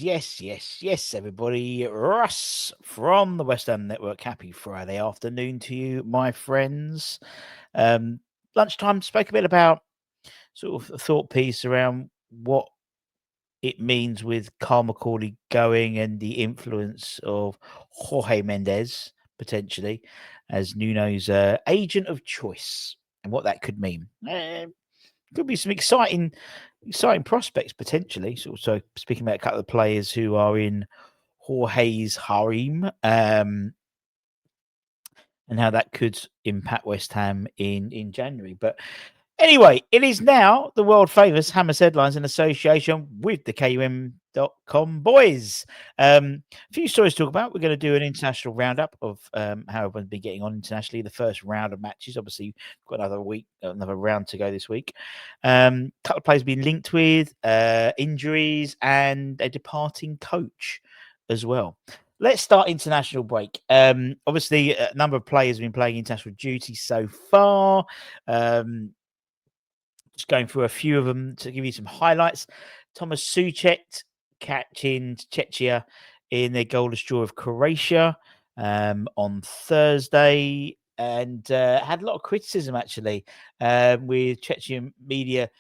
Yes, everybody. Russ from the West Ham Network. Happy Friday afternoon to you, my friends. Um, Lunchtime spoke a bit about sort of a thought piece around what it means with Carl McCauley going and the influence of Jorge Mendes potentially as Nuno's agent of choice and what that could mean. Could be some exciting prospects potentially. So speaking about a couple of players who are in Jorge's harem, and how that could impact West Ham in January. But anyway, it is now the world famous Hammers Headlines in association with the KUM.com boys. A few stories to talk about. We're going to do an international roundup of how everyone's been getting on internationally. The first round of matches. Obviously, we've got another round to go this week. Couple of players being linked with injuries and a departing coach as well. Let's start international break. Obviously, a number of players have been playing international duty so far. Just going through a few of them to give you some highlights. Tomas Souček catching Czechia in their goalless draw of Croatia on Thursday, and had a lot of criticism actually with Czechian media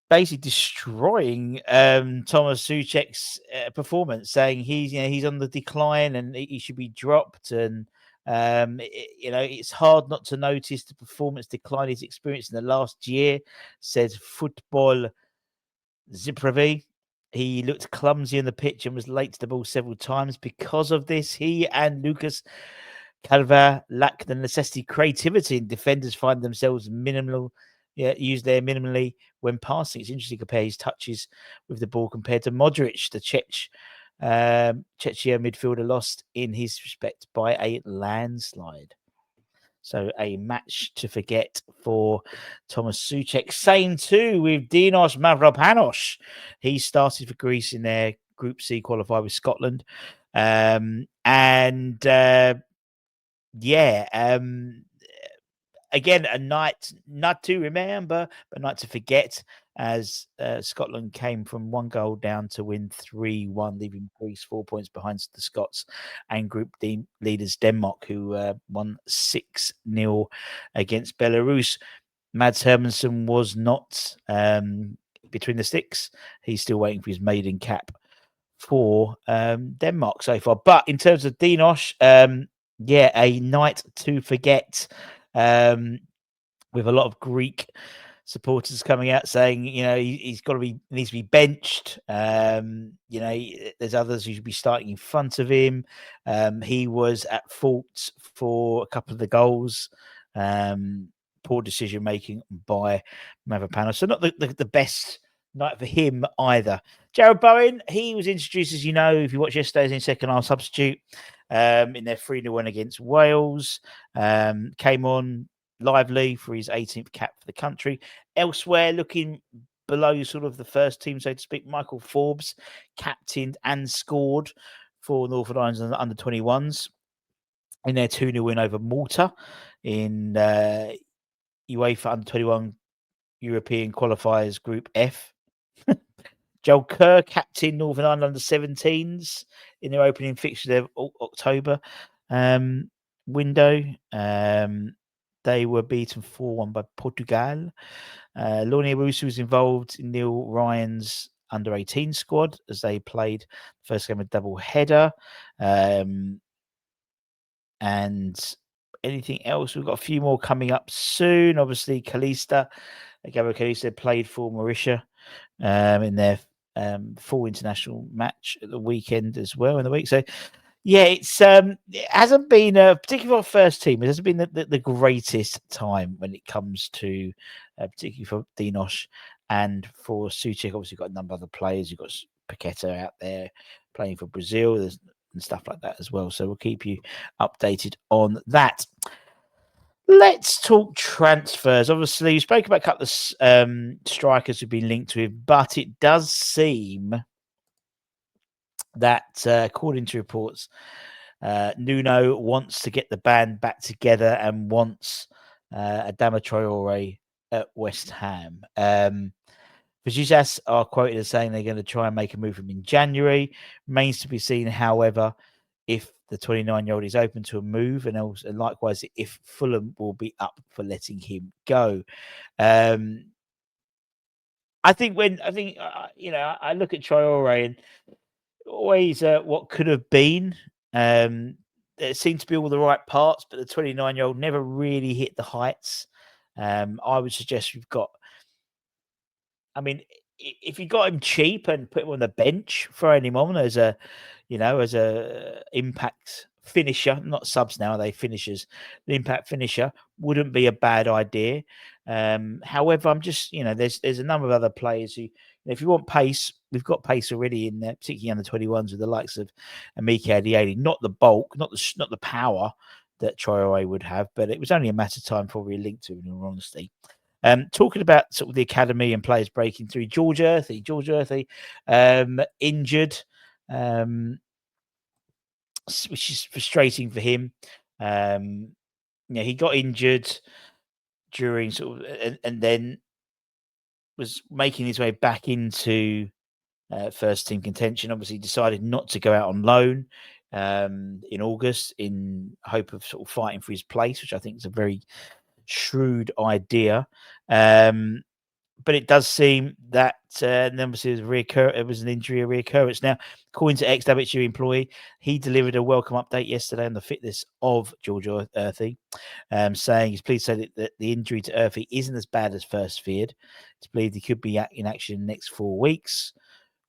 basically destroying Tomas Souček's performance, saying he's on the decline and he should be dropped. And it's hard not to notice the performance decline he's experienced in the last year, says Football Zipravi. He looked clumsy on the pitch and was late to the ball several times. Because of this, he and Lucas Calva lack the necessary creativity, and defenders find themselves use there minimally when passing. It's interesting to compare his touches with the ball compared to Modric, the Czechia midfielder, lost in his respect by a landslide. So a match to forget for Tomas Souček. Same too with Dinos Mavropanos. He started for Greece in their Group C qualifier with Scotland. Again, a night not to remember, but a night to forget, as Scotland came from 1 goal down to win 3-1, leaving Greece 4 points behind the Scots and Group D leaders Denmark, who won 6-0 against Belarus. Mads Hermansen was not between the sticks. He's still waiting for his maiden cap for Denmark so far. But in terms of Dinos, a night to forget. With a lot of Greek supporters coming out saying, needs to be benched. There's others who should be starting in front of him. He was at fault for a couple of the goals. Poor decision making by Mavropanos. So not the best night for him either. Jared Bowen, he was introduced, as you know, if you watch yesterday's in second half substitute in their 3-0 win against Wales. Came on lively for his 18th cap for the country. Elsewhere, looking below sort of the first team, so to speak, Michael Forbes captained and scored for Northern Ireland's under-21s in their 2-0 win over Malta in UEFA under-21 European qualifiers Group F. Joel Kerr captained Northern Ireland under-17s in their opening fixture of October window. They were beaten 4-1 by Portugal. Lorne Russo was involved in Neil Ryan's under-18 squad as they played the first game of double header. And anything else? We've got a few more coming up soon. Obviously, Gabriel Kalista played for Mauritius in their full international match at the weekend as well in the week. So, yeah, it hasn't been, particularly for our first team, it hasn't been the greatest time when it comes to, particularly for Dinos and for Souček. Obviously, you've got a number of other players. You've got Paqueta out there playing for Brazil and stuff like that as well. So we'll keep you updated on that. Let's talk transfers. Obviously, you spoke about a couple of strikers who've been linked with, but it does seem that, according to reports, Nuno wants to get the band back together and wants Adama Traore at West Ham. Vizas are quoted as saying they're going to try and make a move from in January. Remains to be seen, however, if the 29-year-old is open to a move, and also likewise if Fulham will be up for letting him go. I think I look at Traore and always what could have been. There seemed to be all the right parts, but the 29-year-old never really hit the heights. I would suggest we've got. I mean, if you got him cheap and put him on the bench, throw him on as a, as a impact finisher, not subs now, they finishers. The impact finisher wouldn't be a bad idea. However, I'm just, there's a number of other players who, if you want pace, we've got pace already in there, particularly under 21s with the likes of Amica Adieli. Not the bulk, not the power that Traore would have, but it was only a matter of time before we linked to him, in all honesty. Talking about sort of the academy and players breaking through, George Earthy, injured, which is frustrating for him. He got injured during sort of, and then was making his way back into first team contention. Obviously, decided not to go out on loan in August in hope of sort of fighting for his place, which I think is a very shrewd idea. But it does seem that obviously it was an injury, a reoccurrence. Now, according to ex-WHU employee, he delivered a welcome update yesterday on the fitness of George Earthy, saying he's pleased to say that the injury to Earthy isn't as bad as first feared. It's believed he could be in action in the next 4 weeks,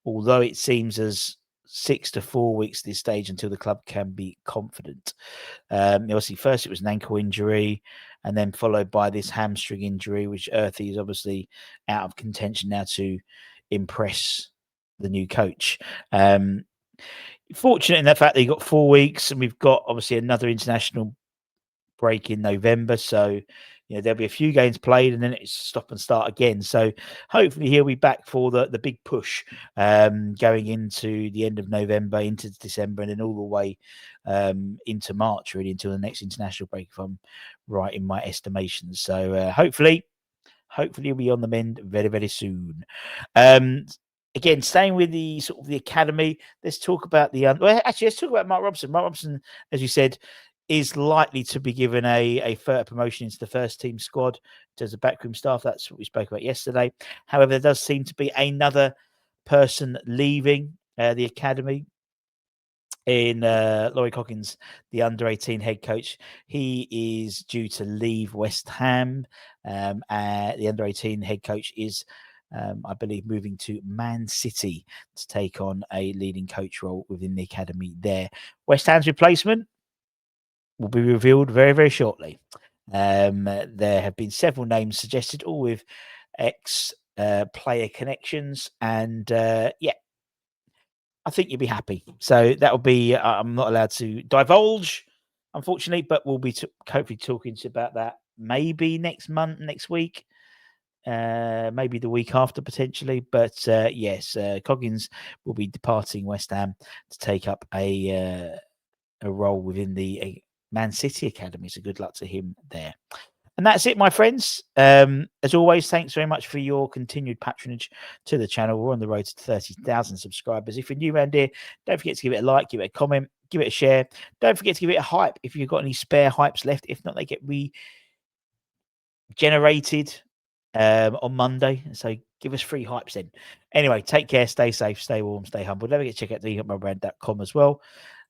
although it seems as 6 to 4 weeks at this stage until the club can be confident. Obviously, first it was an ankle injury, and then followed by this hamstring injury, which Earthy is obviously out of contention now to impress the new coach. Fortunate in the fact that he got 4 weeks, and we've got obviously another international break in November, so there'll be a few games played, and then it's stop and start again. So hopefully he'll be back for the big push going into the end of November, into December, and then all the way into March, really, until the next international break, if I'm right in my estimations. So hopefully he'll be on the mend very, very soon. Again, staying with the sort of the academy, let's talk about let's talk about Mark Robson. Mark Robson, as you said, is likely to be given a further promotion into the first team squad in terms of backroom staff. That's what we spoke about yesterday. However, there does seem to be another person leaving the academy in Laurie Coggins, the under-18 head coach. He is due to leave West Ham. The under-18 head coach is, I believe, moving to Man City to take on a leading coach role within the academy there. West Ham's replacement will be revealed very, very shortly. There have been several names suggested, all with ex-player connections, and I think you'll be happy. So that'll be. I'm not allowed to divulge, unfortunately, but we'll be hopefully talking about that maybe next week, maybe the week after potentially. But yes, Coggins will be departing West Ham to take up a role within the Man City Academy. So good luck to him there. And that's it, my friends. As always, thanks very much for your continued patronage to the channel. We're on the road to 30,000 subscribers. If you're new around here, don't forget to give it a like, give it a comment, give it a share. Don't forget to give it a hype if you've got any spare hypes left. If not, they get regenerated on Monday. So give us free hypes then. Anyway, take care, stay safe, stay warm, stay humble. Don't forget to check out the @mybrand.com as well.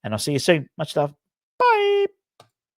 And I'll see you soon. Much love. Bye.